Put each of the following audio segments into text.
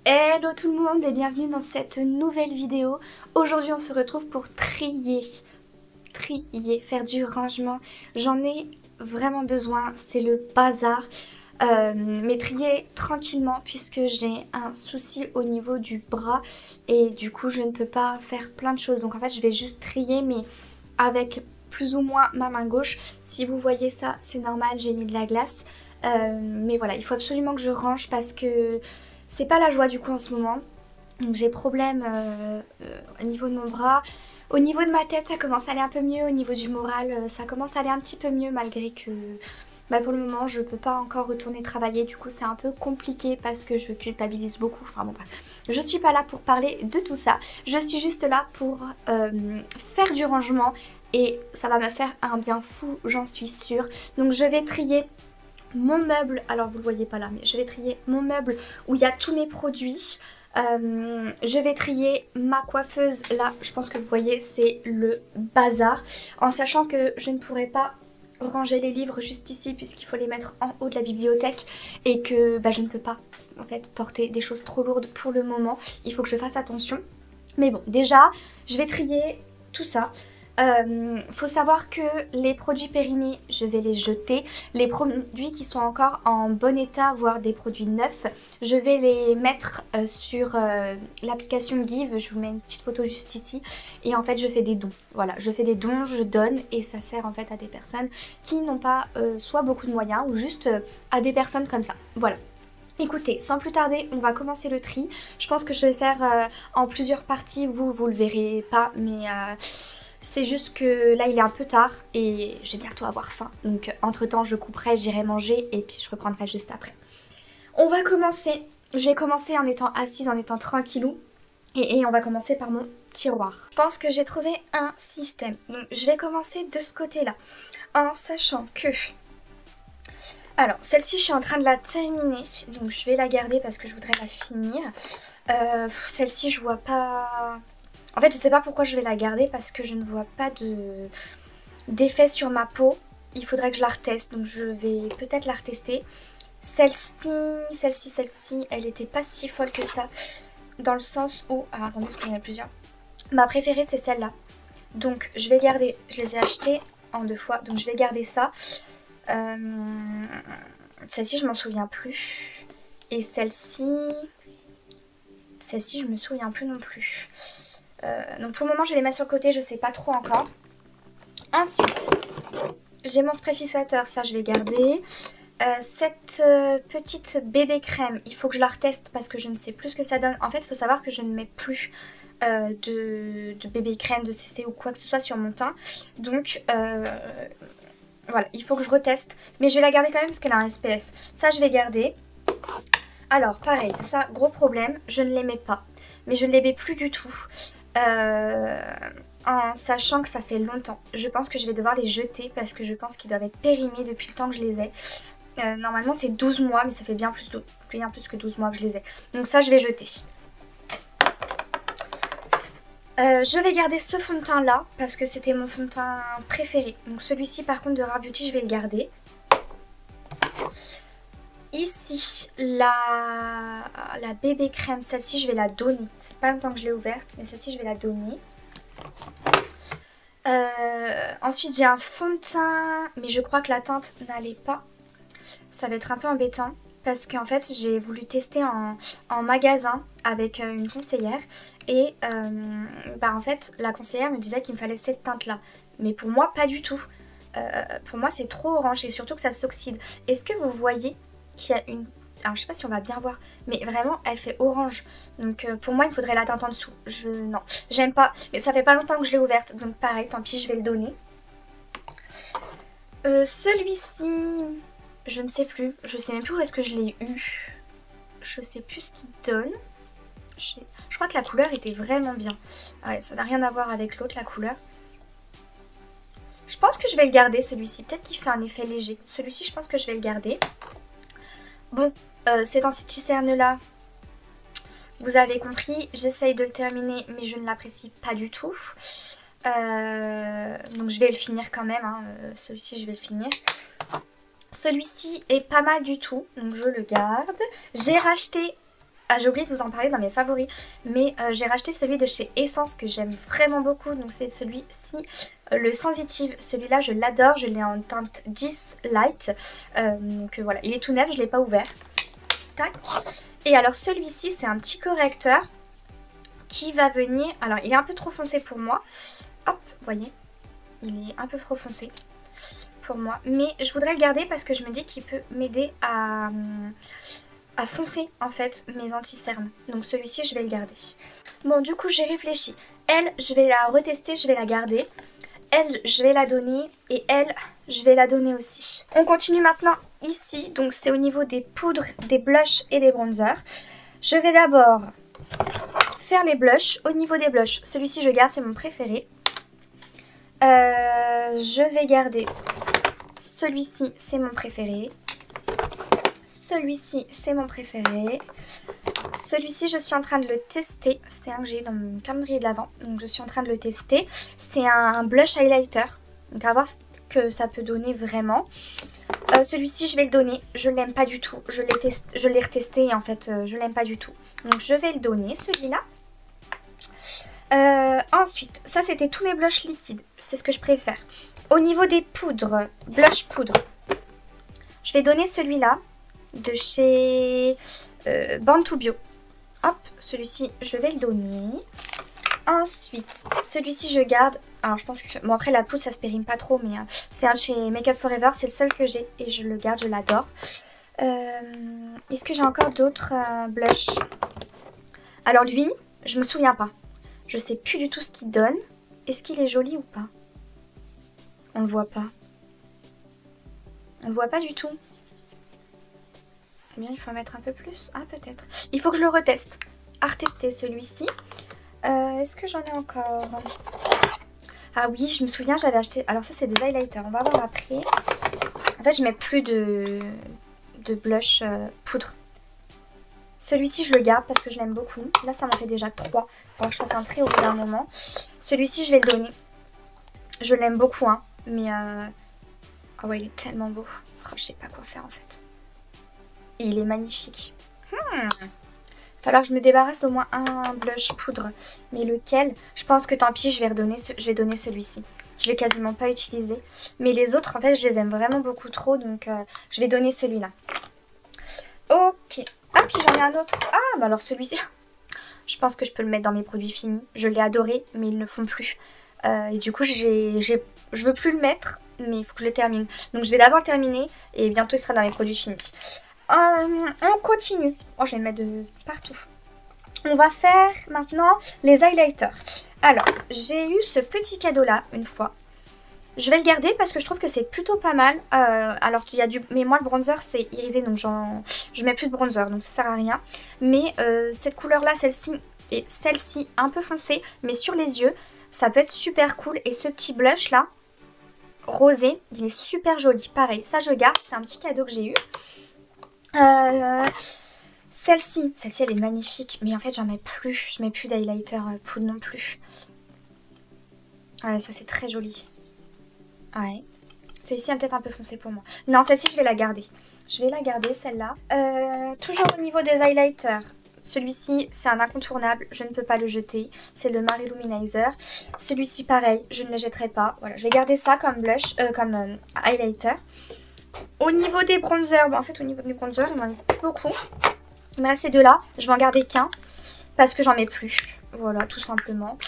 Hello tout le monde et bienvenue dans cette nouvelle vidéo. Aujourd'hui on se retrouve pour trier, faire du rangement. J'en ai vraiment besoin, c'est le bazar. Mais trier tranquillement puisque j'ai un souci au niveau du bras et du coup je ne peux pas faire plein de choses. Donc en fait je vais juste trier mais avec plus ou moins ma main gauche. Si vous voyez ça c'est normal, j'ai mis de la glace. Mais voilà, il faut absolument que je range parce que c'est pas la joie du coup en ce moment. Donc j'ai problème au niveau de mon bras. Au niveau de ma tête ça commence à aller un peu mieux. Au niveau du moral ça commence à aller un petit peu mieux malgré que pour le moment je peux pas encore retourner travailler. Du coup c'est un peu compliqué parce que je culpabilise beaucoup. Enfin bon bref, je suis pas là pour parler de tout ça. Je suis juste là pour faire du rangement et ça va me faire un bien fou, j'en suis sûre. Donc je vais trier mon meuble, alors vous le voyez pas là, mais je vais trier mon meuble où il y a tous mes produits. Je vais trier ma coiffeuse, là je pense que vous voyez c'est le bazar. En sachant que je ne pourrai pas ranger les livres juste ici puisqu'il faut les mettre en haut de la bibliothèque. Et que je ne peux pas en fait porter des choses trop lourdes pour le moment. Il faut que je fasse attention. Mais bon, déjà je vais trier tout ça. Faut savoir que les produits périmés je vais les jeter. Les produits qui sont encore en bon état, voire des produits neufs, je vais les mettre sur l'application Give. Je vous mets une petite photo juste ici. Et en fait je fais des dons. Voilà, je fais des dons, je donne et ça sert en fait à des personnes qui n'ont pas soit beaucoup de moyens ou juste à des personnes comme ça. Voilà. Écoutez, sans plus tarder, on va commencer le tri. Je pense que je vais faire en plusieurs parties. Vous le verrez pas, mais c'est juste que là il est un peu tard et je vais bientôt avoir faim. Donc entre temps je couperai, j'irai manger et puis je reprendrai juste après. On va commencer. Je vais commencer en étant assise, en étant tranquillou. Et on va commencer par mon tiroir. Je pense que j'ai trouvé un système. Donc je vais commencer de ce côté-là. En sachant que... Alors, celle-ci, je suis en train de la terminer, donc je vais la garder parce que je voudrais la finir. Celle-ci, je vois pas... En fait, je sais pas pourquoi je vais la garder parce que je ne vois pas d'effet sur ma peau. Il faudrait que je la reteste, donc je vais peut-être la retester. Celle-ci, elle était pas si folle que ça. Dans le sens où... Alors, attendez, parce qu'il y en a plusieurs. Ma préférée, c'est celle-là. Donc, je vais garder... Je les ai achetées en 2 fois, donc je vais garder ça. Celle-ci je m'en souviens plus. Et celle-ci je me souviens plus non plus. Donc pour le moment je vais les mettre sur le côté, je sais pas trop encore. Ensuite j'ai mon spray fixateur, ça je vais garder. Cette petite bébé crème, il faut que je la reteste parce que je ne sais plus ce que ça donne. En fait il faut savoir que je ne mets plus de bébé crème, de CC ou quoi que ce soit sur mon teint. Donc voilà, il faut que je reteste. Mais je vais la garder quand même parce qu'elle a un SPF. Ça, je vais garder. Alors, pareil, ça, gros problème. Je ne les mets pas. Mais je ne les mets plus du tout. En sachant que ça fait longtemps. Je pense que je vais devoir les jeter parce que je pense qu'ils doivent être périmés depuis le temps que je les ai. Normalement, c'est 12 mois, mais ça fait bien plus que 12 mois que je les ai. Donc ça, je vais jeter. Je vais garder ce fond de teint là parce que c'était mon fond de teint préféré. Donc celui-ci par contre de Rare Beauty je vais le garder. Ici la bébé crème, celle-ci je vais la donner. C'est pas longtemps que je l'ai ouverte mais celle-ci je vais la donner. Ensuite j'ai un fond de teint mais je crois que la teinte n'allait pas. Ça va être un peu embêtant. Parce qu'en fait j'ai voulu tester en magasin avec une conseillère et en fait la conseillère me disait qu'il me fallait cette teinte là. Mais pour moi pas du tout. Pour moi c'est trop orange et surtout que ça s'oxyde. Est-ce que vous voyez qu'il y a une... Alors je sais pas si on va bien voir mais vraiment elle fait orange. Donc pour moi il me faudrait la teinte en dessous. Non, j'aime pas. Mais ça fait pas longtemps que je l'ai ouverte donc pareil tant pis je vais le donner. Celui-ci... Je ne sais plus, je sais même plus où est-ce que je l'ai eu. Je sais plus ce qu'il donne. Je crois que la couleur était vraiment bien. Ouais, ça n'a rien à voir avec l'autre, la couleur. Je pense que je vais le garder celui-ci. Peut-être qu'il fait un effet léger. Celui-ci, je pense que je vais le garder. Bon, cet anti-cerne là, vous avez compris. J'essaye de le terminer, mais je ne l'apprécie pas du tout. Donc je vais le finir quand même. Hein. Celui-ci, je vais le finir. Celui-ci est pas mal du tout, donc je le garde. J'ai racheté Ah, j'ai oublié de vous en parler dans mes favoris, mais j'ai racheté celui de chez Essence que j'aime vraiment beaucoup, donc c'est celui-ci, le Sensitive. Celui-là, je l'adore, je l'ai en teinte 10 Light, donc voilà, il est tout neuf, je ne l'ai pas ouvert. Tac. Et alors celui-ci, c'est un petit correcteur qui va venir, alors il est un peu trop foncé pour moi, hop, vous voyez, il est un peu trop foncé pour moi, mais je voudrais le garder parce que je me dis qu'il peut m'aider à foncer en fait mes anti-cernes. Donc celui-ci je vais le garder. Bon, du coup j'ai réfléchi. Elle, je vais la retester, je vais la garder. Elle, je vais la donner. Et elle, je vais la donner aussi. On continue maintenant ici. Donc c'est au niveau des poudres, des blushs et des bronzers. Je vais d'abord faire les blushs. Au niveau des blushs, celui-ci je garde, c'est mon préféré. Je vais garder celui-ci, c'est mon préféré. Celui-ci, c'est mon préféré. Celui-ci, je suis en train de le tester. C'est un que j'ai dans mon calendrier de l'Avent. Donc, je suis en train de le tester. C'est un blush highlighter. Donc, à voir ce que ça peut donner vraiment. Celui-ci, je vais le donner. Je l'aime pas du tout. Je l'ai retesté et en fait, je l'aime pas du tout. Donc, je vais le donner, celui-là. Ensuite, ça, c'était tous mes blushs liquides. C'est ce que je préfère. Au niveau des poudres, blush poudre, je vais donner celui-là. De chez Born to Bio. Hop, celui-ci, je vais le donner. Ensuite, celui-ci, je garde. Alors, je pense que... Bon, après, la poudre, ça se périme pas trop, mais c'est un de chez Make Up For Ever. C'est le seul que j'ai et je le garde, je l'adore. Est-ce que j'ai encore d'autres blushs? Alors, lui, je me souviens pas. Je sais plus du tout ce qu'il donne. Est-ce qu'il est joli ou pas? On le voit pas. On le voit pas du tout. Bien, il faut en mettre un peu plus. Ah, peut-être. Il faut que je le reteste. À retester celui-ci. Est-ce que j'en ai encore? Ah oui, je me souviens, j'avais acheté... Alors ça, c'est des highlighters. On va voir après. En fait, je mets plus de blush poudre. Celui-ci, je le garde parce que je l'aime beaucoup. Là, ça m'en fait déjà 3. Il faut que je fasse un tri au bout d'un moment. Celui-ci, je vais le donner. Je l'aime beaucoup, hein. Mais... Ah ouais, il est tellement beau. Oh, je sais pas quoi faire, en fait. Et il est magnifique. Il va falloir que je me débarrasse d'au moins un blush poudre. Mais lequel? Je pense que tant pis, je vais donner celui-ci. Je ne l'ai quasiment pas utilisé. Mais les autres, en fait, je les aime vraiment beaucoup trop. Donc, je vais donner celui-là. Ok. Ah, puis j'en ai un autre. Ah, bah alors celui-ci. Je pense que je peux le mettre dans mes produits finis. Je l'ai adoré, mais ils ne font plus. Et du coup, je veux plus le mettre. Mais il faut que je le termine. Donc, je vais d'abord le terminer. Et bientôt, il sera dans mes produits finis. On continue. Oh, je vais le mettre de partout. On va faire maintenant les highlighters. Alors, j'ai eu ce petit cadeau là une fois. Je vais le garder parce que je trouve que c'est plutôt pas mal. Alors, il y a du... Mais moi, le bronzer, c'est irisé, donc je mets plus de bronzer, donc ça sert à rien. Mais cette couleur là, celle-ci et celle-ci, un peu foncée, mais sur les yeux, ça peut être super cool. Et ce petit blush là, rosé, il est super joli. Pareil, ça je garde, c'est un petit cadeau que j'ai eu. Celle-ci elle est magnifique, mais en fait j'en mets plus, je mets plus d'highlighter poudre non plus. Ouais, ça c'est très joli. Ouais, celui-ci est peut-être un peu foncé pour moi. Non, celle-ci je vais la garder. Je vais la garder celle-là. Toujours au niveau des highlighters, celui-ci c'est un incontournable, je ne peux pas le jeter. C'est le Marie Luminizer. Celui-ci pareil, je ne le jetterai pas. Voilà, je vais garder ça comme blush, comme highlighter. Au niveau des bronzers, bon en fait au niveau des bronzers, il m'en reste plus beaucoup. Il me reste ces deux-là, je vais en garder qu'un parce que j'en mets plus. Voilà, tout simplement.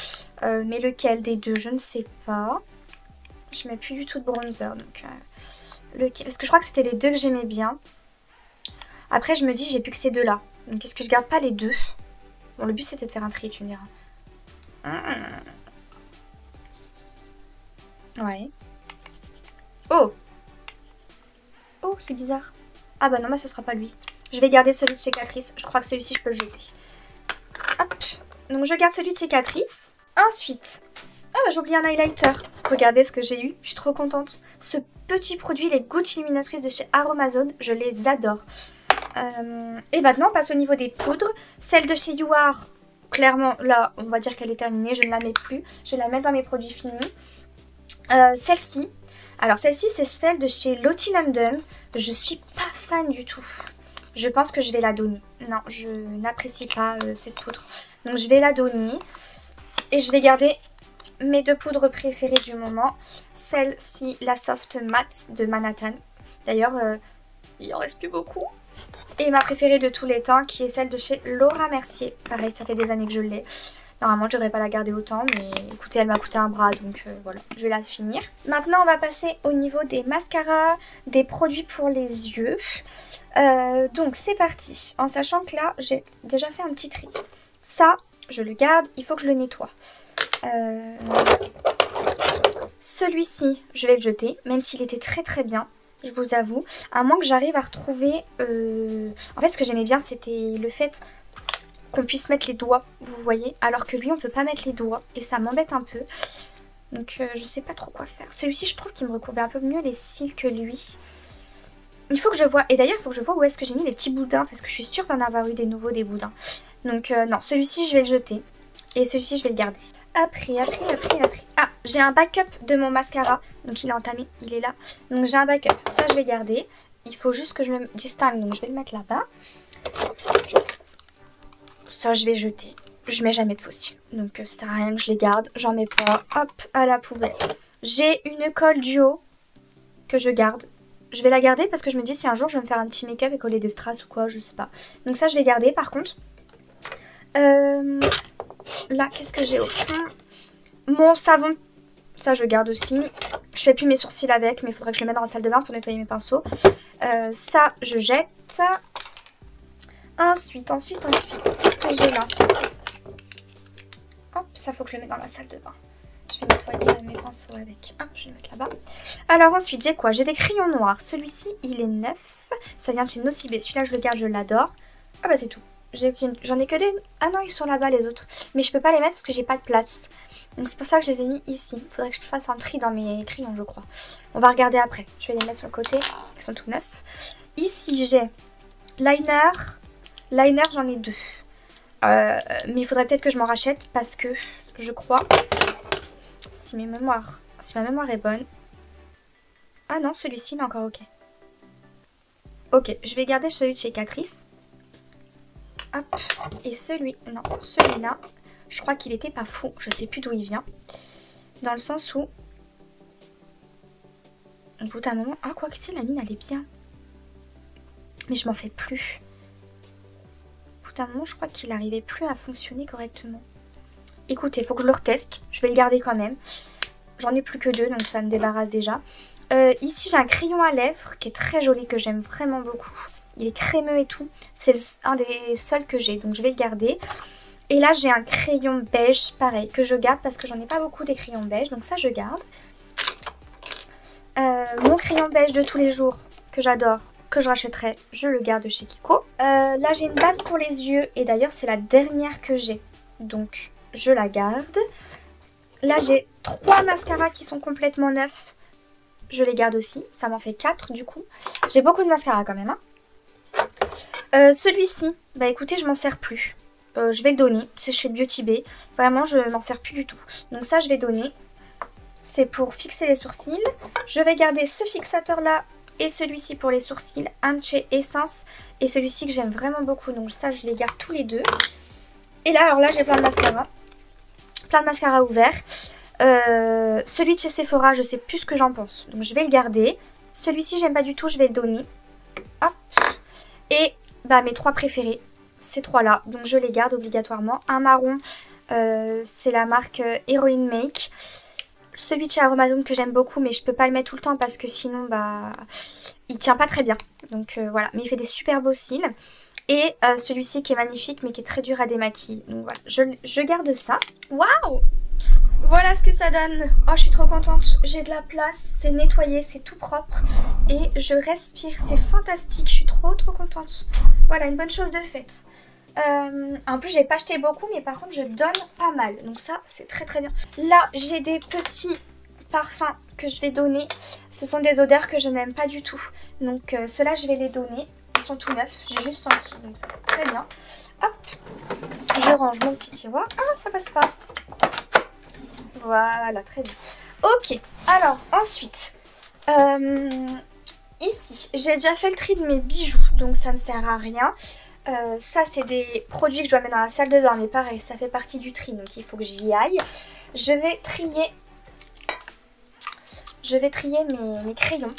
Mais lequel des deux, je ne sais pas. Je mets plus du tout de bronzer. Donc, parce que je crois que c'était les deux que j'aimais bien. Après, je me dis, j'ai plus que ces deux-là. Donc, est-ce que je garde pas les deux? Bon, le but c'était de faire un tri, tu me diras. Ouais. Oh! Oh, c'est bizarre. Ah bah non, bah ce sera pas lui. Je vais garder celui de chez Catrice. Je crois que celui-ci, je peux le jeter. Hop. Donc, je garde celui de chez Catrice. Ensuite, ah bah, j'ai oublié un highlighter. Regardez ce que j'ai eu. Je suis trop contente. Ce petit produit, les gouttes illuminatrices de chez Aromazone, je les adore. Et maintenant, on passe au niveau des poudres. Celle de chez You Are, clairement, là, on va dire qu'elle est terminée. Je ne la mets plus. Je vais la mettre dans mes produits finis. Celle-ci. Alors, celle-ci, c'est celle de chez Lottie London. Je suis pas fan du tout. je pense que je vais la donner. Non, je n'apprécie pas cette poudre. Donc je vais la donner. Et je vais garder mes 2 poudres préférées du moment. Celle-ci, la Soft Matte de Manhattan. D'ailleurs, il en reste plus beaucoup. Et ma préférée de tous les temps, qui est celle de chez Laura Mercier. Pareil, ça fait des années que je l'ai. Normalement, je devrais pas la garder autant, mais écoutez, elle m'a coûté un bras, donc voilà, je vais la finir. Maintenant, on va passer au niveau des mascaras, des produits pour les yeux. Donc, c'est parti. En sachant que là, j'ai déjà fait un petit tri. Ça, je le garde, il faut que je le nettoie. Celui-ci, je vais le jeter, même s'il était très très bien. Je vous avoue, à moins que j'arrive à retrouver... En fait, ce que j'aimais bien, c'était le fait qu'on puisse mettre les doigts, vous voyez. Alors que lui, on peut pas mettre les doigts et ça m'embête un peu. Donc, je sais pas trop quoi faire. Celui-ci, je trouve qu'il me recouvre un peu mieux les cils que lui. Il faut que je vois... Et d'ailleurs, il faut que je vois où est-ce que j'ai mis les petits boudins. Parce que je suis sûre d'en avoir eu des nouveaux, des boudins. Donc, non, celui-ci, je vais le jeter. Et celui-ci, je vais le garder. Après. Ah, j'ai un backup de mon mascara. Donc, il est entamé, il est là. Donc, j'ai un backup. Ça, je vais garder. Il faut juste que je le distingue. Donc, je vais le mettre là-bas. Ça, je vais jeter. Je mets jamais de faux cils. Donc, ça sert à rien que je les garde. J'en mets pas. Hop, à la poubelle. J'ai une colle duo que je garde. Je vais la garder parce que je me dis si un jour je vais me faire un petit make-up et coller des strass ou quoi, je sais pas. Donc, ça, je vais garder. Par contre... Là, qu'est-ce que j'ai au fond? Mon savon, ça je garde aussi. Je fais plus mes sourcils avec, mais il faudrait que je le mette dans la salle de bain pour nettoyer mes pinceaux. Ça, je jette. Ensuite, qu'est-ce que j'ai là? Hop, ça faut que je le mette dans la salle de bain. Je vais nettoyer mes pinceaux avec. Hop, je vais le mettre là-bas. Alors ensuite, j'ai quoi? J'ai des crayons noirs. Celui-ci, il est neuf. Ça vient de chez Nocibé. Celui-là, je le garde, je l'adore. Ah bah c'est tout. J'en ai que des... Ah non, ils sont là-bas les autres. Mais je peux pas les mettre parce que j'ai pas de place. Donc c'est pour ça que je les ai mis ici. Il faudrait que je fasse un tri dans mes crayons, je crois. On va regarder après. Je vais les mettre sur le côté. Ils sont tout neufs. Ici, j'ai liner. Liner, j'en ai 2. Mais il faudrait peut-être que je m'en rachète parce que je crois... Si ma mémoire est bonne... Ah non, celui-ci, il est encore ok. Ok, je vais garder celui de chez Catrice. Hop, et celui-là, je crois qu'il était pas fou, je sais plus d'où il vient. Dans le sens où, au bout d'un moment, ah quoi que si, la mine elle est bien. Mais je m'en fais plus. Au bout d'un moment, je crois qu'il n'arrivait plus à fonctionner correctement. Écoutez, il faut que je le reteste, je vais le garder quand même. J'en ai plus que 2, donc ça me débarrasse déjà. Ici, j'ai un crayon à lèvres qui est très joli, que j'aime vraiment beaucoup. Il est crémeux et tout. C'est un des seuls que j'ai. Donc je vais le garder. Et là j'ai un crayon beige pareil que je garde parce que j'en ai pas beaucoup des crayons beige. Donc ça je garde. Mon crayon beige de tous les jours que j'adore, que je rachèterai, je le garde chez Kiko. Là j'ai une base pour les yeux. Et d'ailleurs c'est la dernière que j'ai. Donc je la garde. Là j'ai 3 mascaras qui sont complètement neufs. Je les garde aussi. Ça m'en fait 4 du coup. J'ai beaucoup de mascaras quand même. Hein. Celui-ci, bah écoutez, je m'en sers plus. Je vais le donner. C'est chez Beauty Bay. Vraiment, je m'en sers plus du tout. Donc ça, je vais donner. C'est pour fixer les sourcils. Je vais garder ce fixateur-là et celui-ci pour les sourcils. Un de chez Essence et celui-ci que j'aime vraiment beaucoup. Donc ça, je les garde tous les deux. Et là, alors là, j'ai plein de mascaras. Plein de mascaras ouverts. Celui de chez Sephora, je sais plus ce que j'en pense. Donc je vais le garder. Celui-ci, j'aime pas du tout. Je vais le donner. Hop. Et bah, mes 3 préférés, ces 3-là. Donc je les garde obligatoirement. Un marron, c'est la marque Heroin Make. Celui de chez Aromadome que j'aime beaucoup, mais je peux pas le mettre tout le temps parce que sinon, bah, il tient pas très bien. Donc voilà, mais il fait des super beaux cils. Et celui-ci qui est magnifique, mais qui est très dur à démaquiller. Donc voilà, je garde ça. Waouh! Voilà ce que ça donne. Oh, je suis trop contente. J'ai de la place, c'est nettoyé, c'est tout propre. Et je respire, c'est fantastique. Je suis trop contente. Voilà, une bonne chose de faite. En plus, j'ai pas acheté beaucoup, mais par contre, je donne pas mal. Donc ça, c'est très bien. Là, j'ai des petits parfums que je vais donner. Ce sont des odeurs que je n'aime pas du tout. Donc ceux-là, je vais les donner. Ils sont tout neufs. J'ai juste senti, donc ça, c'est très bien. Hop, je range mon petit tiroir. Ah, ça passe pas. Voilà, très bien. Ok, alors ensuite, ici, j'ai déjà fait le tri de mes bijoux. donc ça ne sert à rien. Ça c'est des produits que je dois mettre dans la salle de bain, mais pareil, ça fait partie du tri, donc il faut que j'y aille. Je vais trier mes crayons.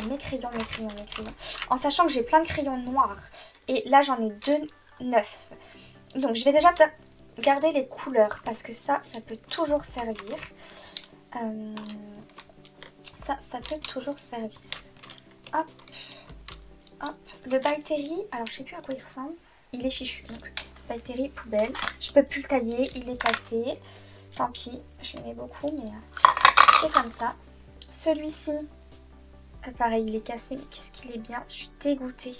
Mes crayons. En sachant que j'ai plein de crayons noirs. Et là j'en ai 2 neufs. Donc je vais déjà garder les couleurs parce que ça peut toujours servir. Ça peut toujours servir. Hop, hop. Le By Terry, alors je sais plus à quoi il ressemble. Il est fichu. Donc By Terry, poubelle. Je peux plus le tailler, il est cassé. Tant pis, je l'aimais beaucoup, mais c'est comme ça. Celui-ci, pareil, il est cassé, mais qu'est-ce qu'il est bien. Je suis dégoûtée.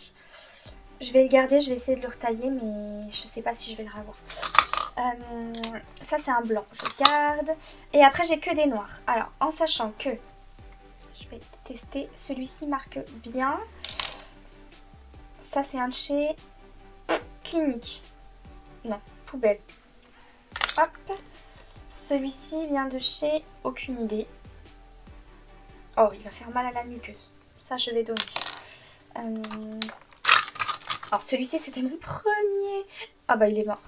Je vais le garder, je vais essayer de le retailler, mais je sais pas si je vais le revoir. Ça, c'est un blanc, je garde. Et après, j'ai que des noirs. Alors, en sachant que je vais tester, celui-ci marque bien. Ça, c'est un de chez Clinique. Non, poubelle. Hop. Celui-ci vient de chez aucune idée. Oh, il va faire mal à la muqueuse. Ça, je vais donner. Alors, celui-ci, c'était mon premier. Ah bah, il est mort.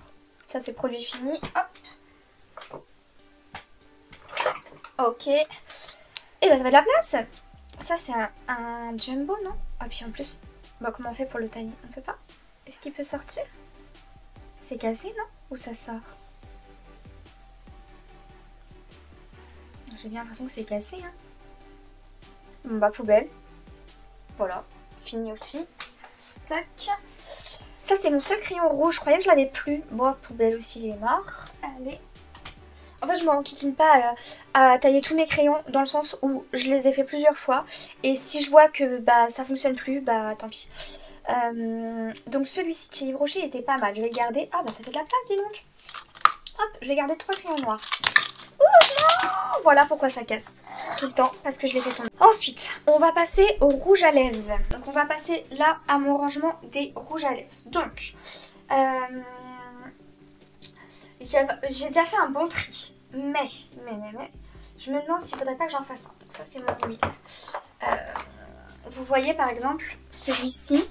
Ça, c'est produit fini. Hop. Ok. Et bah, ça va de la place. Ça, c'est un jumbo, non? Ah, puis en plus, bah, comment on fait pour le tailler? On peut pas? Est-ce qu'il peut sortir? C'est cassé, non? Ou ça sort? J'ai bien l'impression que c'est cassé, hein. Bon bah poubelle. Voilà, fini aussi. Tac. Ça c'est mon seul crayon rouge, je croyais que je l'avais plus. Bon, poubelle aussi, il est mort. Allez. En fait je m'enquiquine pas à tailler tous mes crayons dans le sens où je les ai fait plusieurs fois. Et si je vois que bah ça fonctionne plus, bah tant pis. Donc celui-ci de chez Yves Rocher il était pas mal, je vais le garder. Ah bah ça fait de la place, dis donc. Hop, je vais garder 3 crayons noirs. Oh non! Voilà pourquoi ça casse tout le temps, parce que je l'ai fait tomber. Ensuite, on va passer au rouge à lèvres. Donc on va passer là à mon rangement des rouges à lèvres. Donc, j'ai déjà fait un bon tri. Mais, je me demande s'il faudrait pas que j'en fasse un. Donc ça c'est mon huile. Vous voyez par exemple celui-ci,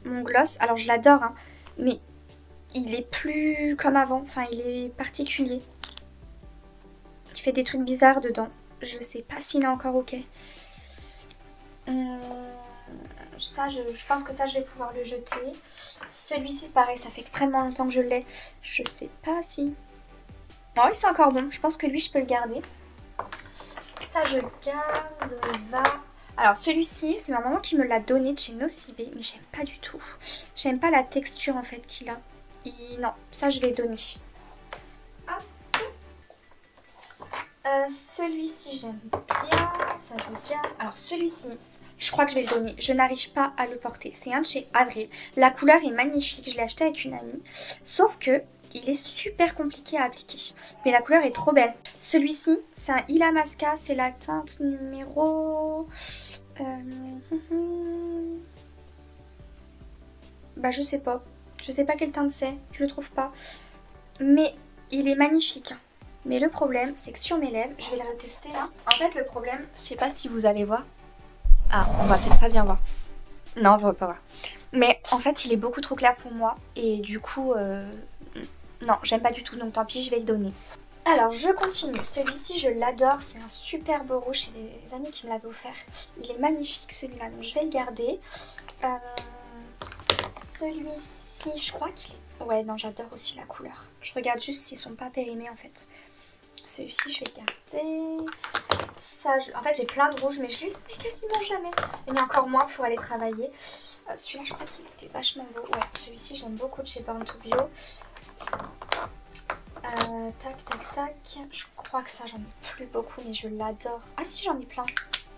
mon gloss. Alors je l'adore, hein, mais il est plus comme avant. Enfin, il est particulier. Il fait des trucs bizarres dedans. Je sais pas s'il est encore ok. Ça, je pense que ça, je vais pouvoir le jeter. Celui-ci, pareil, ça fait extrêmement longtemps que je l'ai. Je sais pas si... Non, oui, c'est encore bon. Je pense que lui, je peux le garder. Ça, je garde. Va... Alors, celui-ci, c'est ma maman qui me l'a donné de chez Nocibé. Mais j'aime pas du tout. J'aime pas la texture, en fait, qu'il a. Et non, ça, je vais donner. Celui-ci j'aime bien, ça je garde. Alors celui-ci, je crois que je vais le donner, je n'arrive pas à le porter. C'est un de chez Avril, la couleur est magnifique, je l'ai acheté avec une amie. Sauf que il est super compliqué à appliquer, mais la couleur est trop belle. Celui-ci, c'est un Illamasqua, c'est la teinte numéro... Bah je sais pas quelle teinte c'est, je le trouve pas. Mais il est magnifique. Mais le problème, c'est que sur mes lèvres, je vais le retester là. En fait, le problème, je sais pas si vous allez voir. Ah, on va peut-être pas bien voir. Non, on va pas voir. Mais en fait, il est beaucoup trop clair pour moi. Et du coup, non, j'aime pas du tout. Donc tant pis, je vais le donner. Alors, je continue. Celui-ci, je l'adore. C'est un super beau rouge. C'est des amis qui me l'avaient offert. Il est magnifique celui-là. Donc je vais le garder. Celui-ci, je crois qu'il est... Ouais, non, j'adore aussi la couleur. Je regarde juste s'ils sont pas périmés en fait. Celui-ci, je vais garder. Ça, en fait, j'ai plein de rouges, mais je les mets quasiment jamais. Il y en a encore moins pour aller travailler. Celui-là, je crois qu'il était vachement beau. Ouais, celui-ci, j'aime beaucoup de chez Born to Bio. Tac. Je crois que ça, j'en ai plus beaucoup, mais je l'adore. Ah si, j'en ai plein.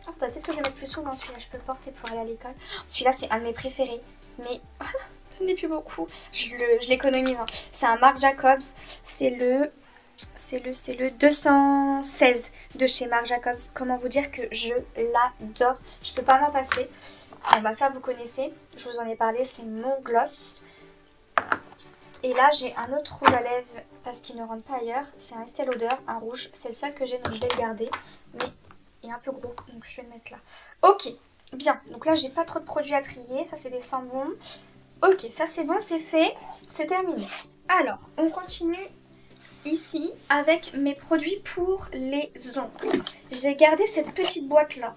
Oh, peut-être que je vais mettre plus souvent celui-là. Je peux le porter pour aller à l'école. Celui-là, c'est un de mes préférés. Mais je n'ai plus beaucoup. Je l'économise. Hein. C'est un Marc Jacobs. C'est le 216 de chez Marc Jacobs. Comment vous dire que je l'adore. Je peux pas m'en passer. Bon, bah ça vous connaissez. Je vous en ai parlé. C'est mon gloss. Et là j'ai un autre rouge à lèvres parce qu'il ne rentre pas ailleurs. C'est un Estée Lauder, un rouge. C'est le seul que j'ai donc je vais le garder. Mais il est un peu gros donc je vais le mettre là. Ok. Bien, donc là j'ai pas trop de produits à trier, ça c'est des sambons. Ok, ça c'est bon, c'est fait, c'est terminé. Alors, on continue ici avec mes produits pour les ongles. J'ai gardé cette petite boîte là.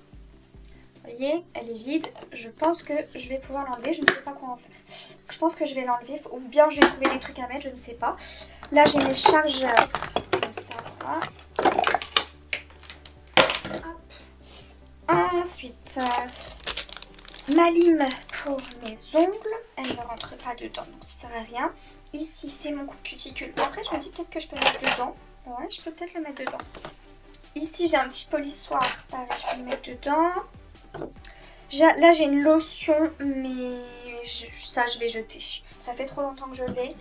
Vous voyez, elle est vide. Je pense que je vais pouvoir l'enlever, je ne sais pas quoi en faire. Je pense que je vais l'enlever, ou bien je vais trouver des trucs à mettre, je ne sais pas. Là j'ai mes chargeurs, comme ça, voilà. Ensuite, ma lime pour mes ongles, elle ne rentre pas dedans, donc ça sert à rien. Ici, c'est mon coupe cuticule. Après, je me dis peut-être que je peux le mettre dedans. Ouais, je peux peut-être le mettre dedans. Ici, j'ai un petit polissoir. Pareil, je peux le mettre dedans. Là, j'ai une lotion, mais ça, je vais jeter. Ça fait trop longtemps que je l'ai.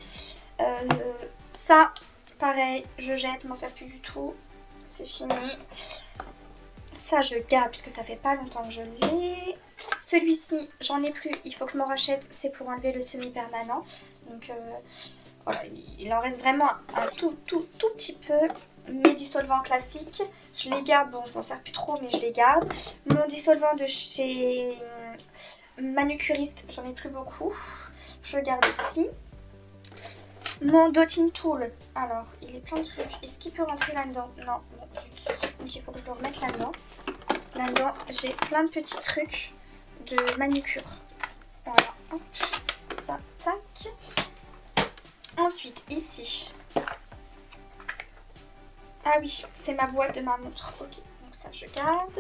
Ça, pareil, je jette, je m'en sers plus du tout. C'est fini. Ça, je garde puisque ça fait pas longtemps que je l'ai. Celui-ci, j'en ai plus, il faut que je m'en rachète. C'est pour enlever le semi-permanent. Donc voilà, il en reste vraiment un tout petit peu. Mes dissolvants classiques, je les garde. Bon, je m'en sers plus trop, mais je les garde. Mon dissolvant de chez Manucuriste, j'en ai plus beaucoup. Je garde aussi. Mon dotting tool, alors il est plein de trucs. Est-ce qu'il peut rentrer là-dedans? Non, bon, zut. Donc il faut que je le remette là-dedans. Là-dedans, j'ai plein de petits trucs de manucure. Voilà, hop, ça, tac. Ensuite, ici. Ah oui, c'est ma boîte de ma montre. Ok, donc ça je garde.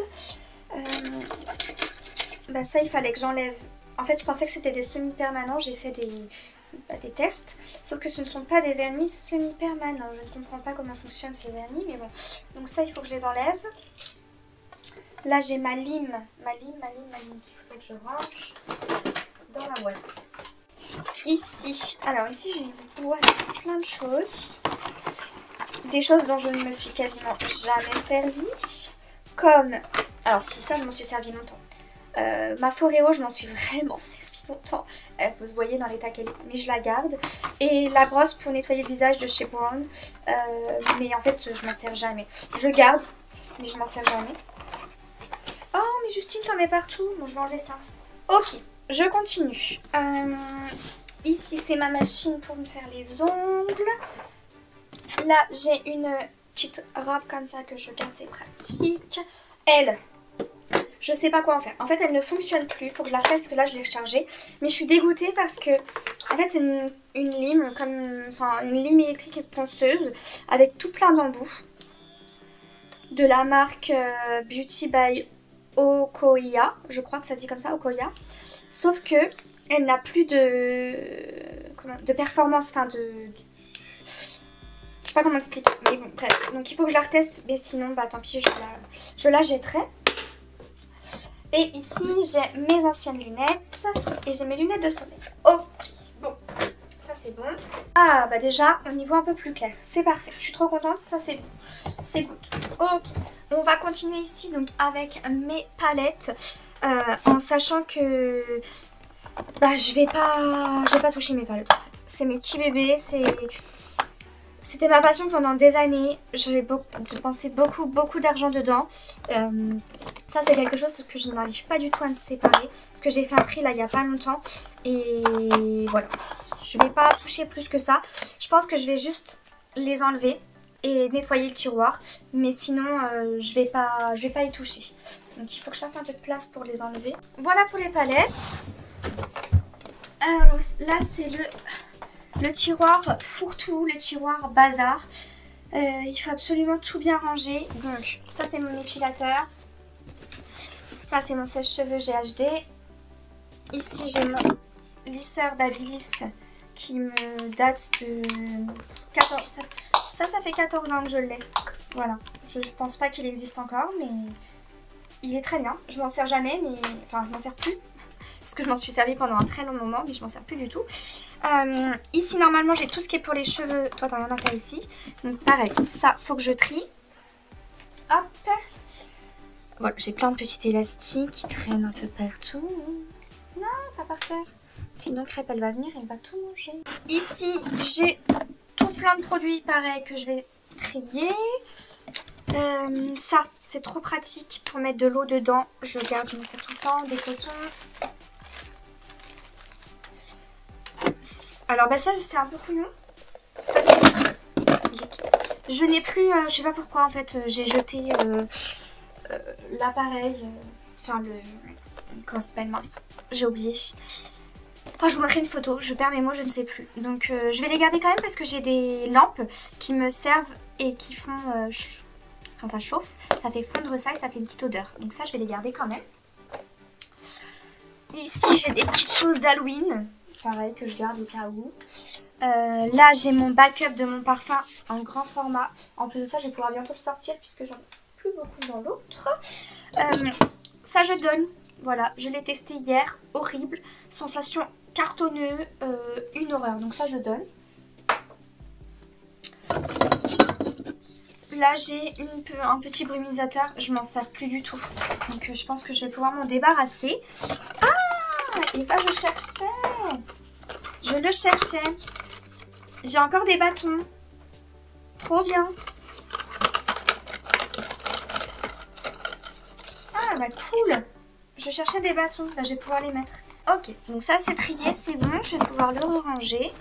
Bah ça, il fallait que j'enlève. En fait, je pensais que c'était des semi-permanents. J'ai fait des tests. Sauf que ce ne sont pas des vernis semi-permanents. Je ne comprends pas comment fonctionnent ces vernis, mais bon. Donc ça, il faut que je les enlève. Là, j'ai ma lime. Ma lime qu'il faudrait que je range dans la boîte. Ici. Alors ici, j'ai une boîte avec plein de choses. Des choses dont je ne me suis quasiment jamais servie. Comme... Alors si, ça, je m'en suis servi longtemps. Ma Foreo, je m'en suis vraiment servi longtemps. Vous voyez dans l'état qu'elle est, mais je la garde. Et la brosse pour nettoyer le visage de chez Brown. Mais en fait, je m'en sers jamais. Je garde, mais je m'en sers jamais. Oh, mais Justine, t'en mets partout. Bon, je vais enlever ça. Ok, je continue. Ici, c'est ma machine pour me faire les ongles. Là, j'ai une petite râpe comme ça que je garde, c'est pratique. Elle, je sais pas quoi en faire. En fait, elle ne fonctionne plus. Il faut que je la refasse parce que là, je l'ai rechargée. Mais je suis dégoûtée parce que, en fait, c'est une lime, une lime électrique et ponceuse avec tout plein d'embouts. De la marque Beauty by Okoya. Je crois que ça se dit comme ça, Okoya. Sauf que elle n'a plus de performance, enfin je sais pas comment expliquer, mais bon, bref. Donc il faut que je la reteste, mais sinon, bah tant pis, je la jetterai. Et ici, j'ai mes anciennes lunettes et j'ai mes lunettes de soleil. Ok, bon, ça c'est bon. Ah, bah déjà, on y voit un peu plus clair. C'est parfait, je suis trop contente, ça c'est bon. C'est good. Ok, on va continuer ici donc avec mes palettes en sachant que... Bah je vais pas toucher mes palettes en fait. C'est mes petits bébés, c'était ma passion pendant des années. J'ai dépensé beaucoup d'argent dedans. Ça c'est quelque chose que je n'arrive pas du tout à me séparer. Parce que j'ai fait un tri là il y a pas longtemps. Et voilà, je vais pas toucher plus que ça. Je pense que je vais juste les enlever et nettoyer le tiroir. Mais sinon je vais pas y toucher. Donc il faut que je fasse un peu de place pour les enlever. Voilà pour les palettes. Alors là c'est le tiroir fourre-tout, le tiroir bazar. Il faut absolument tout bien ranger. Donc ça c'est mon épilateur. Ça c'est mon sèche-cheveux GHD. Ici j'ai mon lisseur Babyliss qui me date de 14... Ça fait 14 ans que je l'ai. Voilà. Je pense pas qu'il existe encore, mais il est très bien. Je m'en sers jamais, mais... Enfin, je m'en sers plus. Parce que je m'en suis servi pendant un très long moment, mais je m'en sers plus du tout. Ici, normalement, j'ai tout ce qui est pour les cheveux. Toi, t'as rien à faire ici. Donc, pareil, ça, faut que je trie. Hop. Voilà, j'ai plein de petits élastiques qui traînent un peu partout. Non, pas par terre. Sinon, Crêpe, elle va venir, elle va tout manger. Ici, j'ai tout plein de produits, pareil, que je vais trier. Ça, c'est trop pratique pour mettre de l'eau dedans. Je garde ça tout le temps, des cotons. Alors bah ça, c'est un peu couillon. Parce que je n'ai plus, je sais pas pourquoi en fait, j'ai jeté l'appareil, enfin le... Comment ça s'appelle, mince, j'ai oublié. Oh, je vous montrerai une photo, je perds mes mots, je ne sais plus. Donc je vais les garder quand même parce que j'ai des lampes qui me servent et qui font... Enfin ça chauffe, ça fait fondre ça et ça fait une petite odeur. Donc ça je vais les garder quand même. Ici j'ai des petites choses d'Halloween, pareil que je garde au cas où. Là j'ai mon backup de mon parfum en grand format. En plus de ça je vais pouvoir bientôt le sortir puisque j'en ai plus beaucoup dans l'autre. Ça je donne, voilà, je l'ai testé hier, horrible, sensation cartonneux, une horreur, donc ça je donne. Là j'ai un petit brumisateur, je m'en sers plus du tout, donc je pense que je vais pouvoir m'en débarrasser. Ah, et ça je cherchais, je le cherchais. J'ai encore des bâtons. Trop bien. Ah bah cool. Je cherchais des bâtons. Bah, je vais pouvoir les mettre. Ok, donc ça c'est trié, c'est bon. Je vais pouvoir le ranger.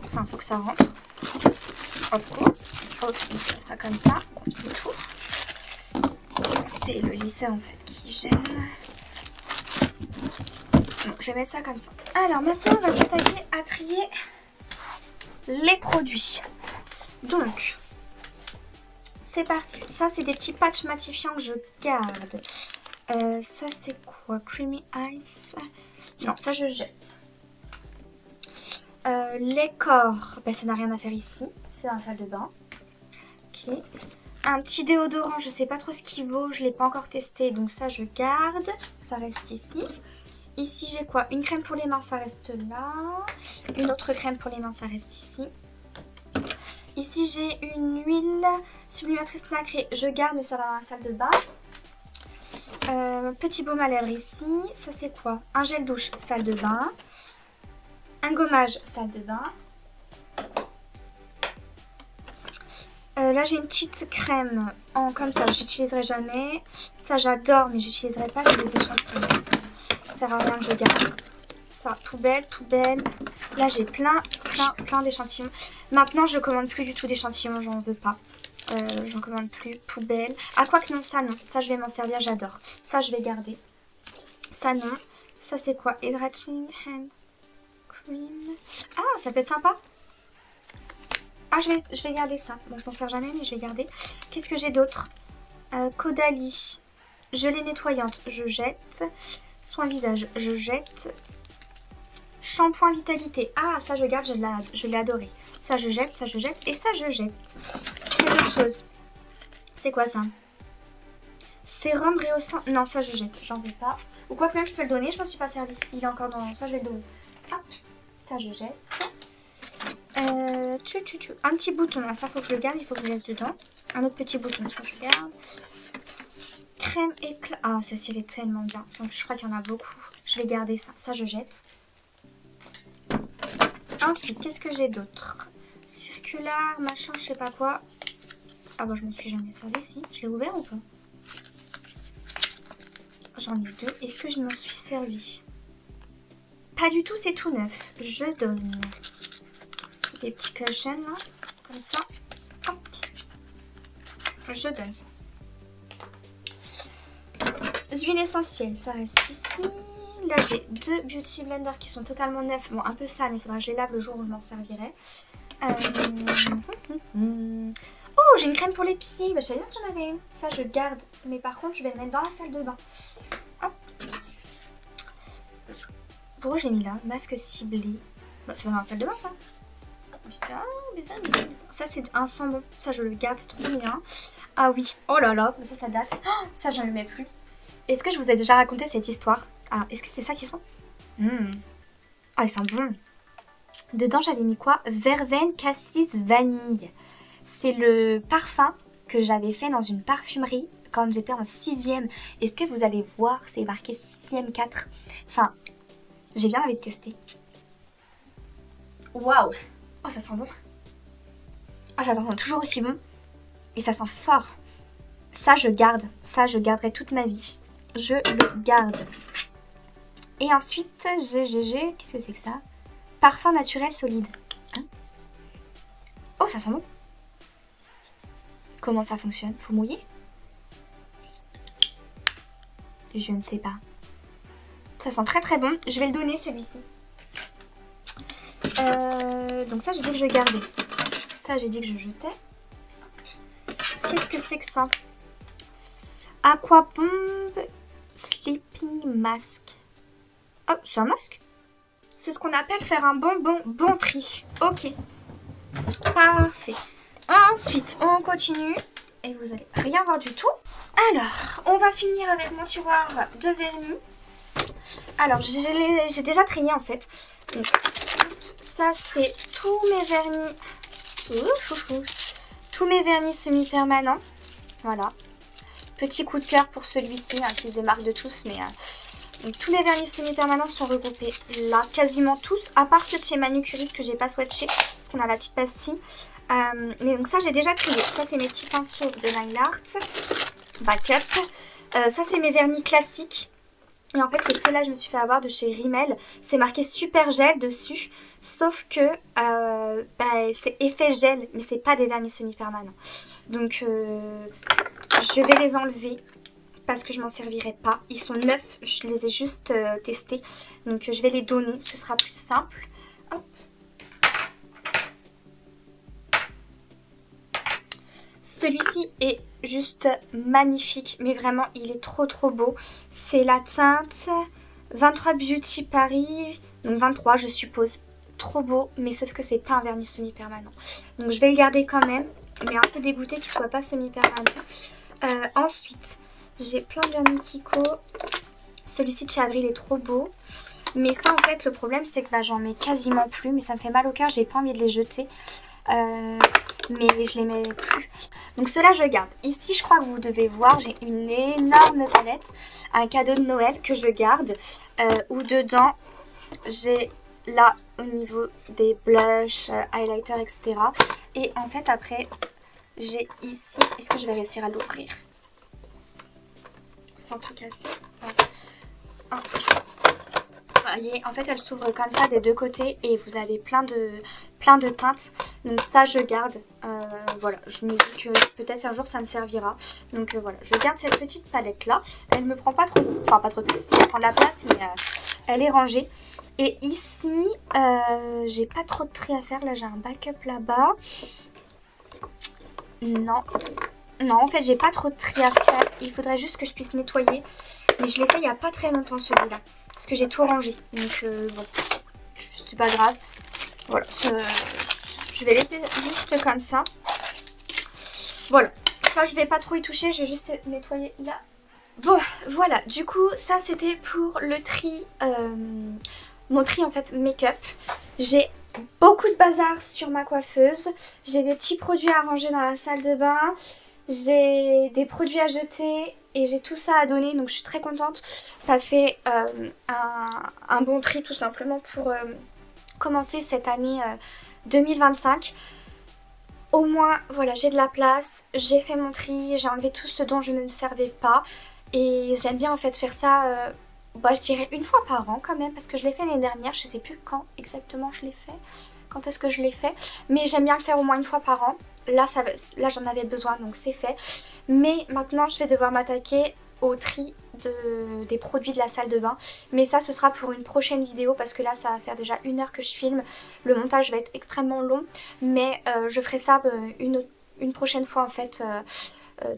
Enfin, faut que ça rentre. Of course. Ok, donc ça sera comme ça. C'est tout. C'est le lisseur en fait qui gêne. Bon, je vais mettre ça comme ça. Alors maintenant, on va s'attaquer à trier les produits. Donc, c'est parti. Ça, c'est des petits patchs matifiants que je garde. Ça, c'est quoi? Creamy Ice. Non, ça, je jette. Les corps, ben, ça n'a rien à faire ici. C'est dans la salle de bain. Ok. Un petit déodorant, je sais pas trop ce qu'il vaut. Je l'ai pas encore testé. Donc ça, je garde. Ça reste ici. Ici, j'ai quoi? Une crème pour les mains, ça reste là. Une autre crème pour les mains, ça reste ici. Ici, j'ai une huile sublimatrice nacrée. Je garde, mais ça va dans la salle de bain. Petit baume à lèvres ici. Ça, c'est quoi? Un gel douche, salle de bain. Un gommage, salle de bain. Là, j'ai une petite crème en comme ça. J'utiliserai jamais. Ça, j'adore, mais j'utiliserai pas. C'est des échantillons. Ça sert à rien que je garde. Ça, poubelle, poubelle. Là, j'ai plein d'échantillons. Maintenant, je commande plus du tout d'échantillons, j'en veux pas. J'en commande plus. Poubelle. Ah, quoi que non, ça non. Ça, je vais m'en servir, j'adore. Ça, je vais garder. Ça, non. Ça, c'est quoi? Hydrating Hand Cream. Ah, ça peut être sympa. Ah, je vais garder ça. Bon, je m'en sers jamais, mais je vais garder. Qu'est-ce que j'ai d'autre? Caudalie. Gelée nettoyante, je jette. Soin visage, je jette. Shampoing vitalité. Ah, ça je garde, je l'ai adoré. Ça je jette, et ça je jette. Il y a d'autres choses. C'est quoi ça? Sérum rehaussant. Non, ça je jette, j'en veux pas. Ou quoi que même je peux le donner, je m'en suis pas servi. Il est encore dans... Ça je vais le donner. Hop, ça je jette. Un petit bouton, ah, ça faut que je le garde, il faut que je le laisse dedans. Un autre petit bouton, ça je garde. Crème éclat. Ah, celle-ci elle est tellement bien. Donc je crois qu'il y en a beaucoup. Je vais garder ça. Ça je jette. Ensuite, qu'est-ce que j'ai d'autre? Circulaire, machin, je sais pas quoi. Ah bah je m'en suis jamais servi, si. Je l'ai ouvert ou pas? J'en ai deux. Est-ce que je m'en suis servi? Pas du tout, c'est tout neuf. Je donne. Des petits cushions là, comme ça. Hop. Je donne ça. Huiles essentielles, ça reste ici. Là j'ai deux beauty blenders qui sont totalement neufs. Bon, un peu sales, mais il faudra que je les lave le jour où je m'en servirai. Oh, j'ai une crème pour les pieds. Bah, je savais bien que j'en avais une. Ça je garde, mais par contre je vais le mettre dans la salle de bain. Hop. Pourquoi j'ai mis là? Masque ciblé. Bah, c'est dans la salle de bain ça. Ah, bizarre. Ça c'est un sambon. Ça je le garde, c'est trop bien. Ah oui. Oh là là, ça date. Oh, ça je ne le mets plus. Est-ce que je vous ai déjà raconté cette histoire? Alors, est-ce que c'est ça qui sent? Ah, ils sont bons. Dedans, j'avais mis quoi? Verveine cassis vanille. C'est le parfum que j'avais fait dans une parfumerie quand j'étais en 6e. Est-ce que vous allez voir? C'est marqué 6e 4. Enfin, j'ai bien envie de tester. Waouh! Oh, ça sent bon. Ah, ça sent toujours aussi bon. Et ça sent fort. ça je garde. Ça je garderai toute ma vie. Je le garde. Et ensuite, qu'est-ce que c'est que ça? Parfum naturel solide. Hein? Oh, ça sent bon. Comment ça fonctionne? Faut mouiller? Je ne sais pas. Ça sent très très bon. Je vais le donner celui-ci. Donc ça, j'ai dit que je gardais. Ça, j'ai dit que je jetais. Qu'est-ce que c'est que ça? Aquabomb Sleeping Mask. Oh, c'est un masque? C'est ce qu'on appelle faire un bon tri. Ok. Parfait. Ensuite, on continue. Et vous allez rien voir du tout. Alors, on va finir avec mon tiroir de vernis. Alors, j'ai déjà trié en fait. Donc, ça, c'est tous mes vernis. Tous mes vernis semi-permanents. Voilà. Petit coup de cœur pour celui-ci, hein, qui se démarque de tous. Mais donc, tous les vernis semi-permanents sont regroupés là. Quasiment tous. À part ceux de chez Manucuriste que j'ai pas swatché. Parce qu'on a la petite pastille. Mais donc ça, j'ai déjà trié. Ça, c'est mes petits pinceaux de Nail Art. Backup. Ça, c'est mes vernis classiques. Et en fait, c'est ceux-là je me suis fait avoir de chez Rimmel. C'est marqué super gel dessus. Sauf que c'est effet gel, mais c'est pas des vernis semi-permanents. Donc, je vais les enlever parce que je m'en servirai pas. Ils sont neufs, je les ai juste testés. Donc, je vais les donner, ce sera plus simple. Hop. Celui-ci est juste magnifique, mais vraiment il est trop beau. C'est la teinte 23 Beauty Paris, donc 23 je suppose. Trop beau, mais sauf que c'est pas un vernis semi-permanent. Donc je vais le garder quand même, mais un peu dégoûtée qu'il soit pas semi-permanent. Ensuite, j'ai plein de vernis Kiko. Celui-ci de chez Avril est trop beau. Mais ça en fait le problème c'est que j'en mets quasiment plus, mais ça me fait mal au cœur, j'ai pas envie de les jeter. Mais je les mets plus. Donc ceux-là je garde. Ici je crois que vous devez voir, j'ai une énorme palette, un cadeau de Noël que je garde, où dedans j'ai là au niveau des blushs, highlighters, etc. Et en fait après j'ai ici, est-ce que je vais réussir à l'ouvrir sans tout casser? Vous voyez, en fait elle s'ouvre comme ça des deux côtés et vous avez plein de teintes. Donc ça je garde. Voilà, je me dis que peut-être un jour ça me servira. Donc voilà, je garde cette petite palette là. Elle me prend pas trop, enfin pas trop de place, elle prend de la place mais elle est rangée. Et ici, j'ai pas trop de tri à faire. Là j'ai un backup là-bas. Non, en fait j'ai pas trop de tri à faire. Il faudrait juste que je puisse nettoyer. Mais je l'ai fait il y a pas très longtemps celui-là. Parce que j'ai tout rangé. Donc bon, c'est pas grave. Voilà, je vais laisser juste comme ça. Voilà, ça je vais pas trop y toucher, je vais juste nettoyer là. Bon, voilà, du coup ça c'était pour le tri, mon tri en fait make-up. J'ai beaucoup de bazar sur ma coiffeuse. J'ai des petits produits à ranger dans la salle de bain. J'ai des produits à jeter. Et j'ai tout ça à donner, donc je suis très contente. Ça fait un bon tri tout simplement pour commencer cette année 2025. Au moins, voilà, j'ai de la place, j'ai fait mon tri, j'ai enlevé tout ce dont je ne me servais pas. Et j'aime bien en fait faire ça, je dirais une fois par an quand même, parce que je l'ai fait l'année dernière, je sais plus quand exactement je l'ai fait. Quand est-ce que je l'ai fait? Mais j'aime bien le faire au moins une fois par an. Là j'en avais besoin, donc c'est fait. Mais maintenant, je vais devoir m'attaquer au tri des produits de la salle de bain. Mais ça, ce sera pour une prochaine vidéo parce que là, ça va faire déjà 1 heure que je filme. Le montage va être extrêmement long. Mais je ferai ça une prochaine fois en fait,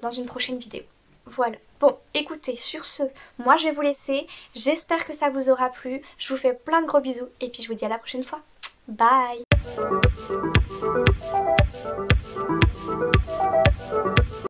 dans une prochaine vidéo. Voilà. Bon, écoutez, sur ce, moi je vais vous laisser. J'espère que ça vous aura plu. Je vous fais plein de gros bisous et puis je vous dis à la prochaine fois. Bye!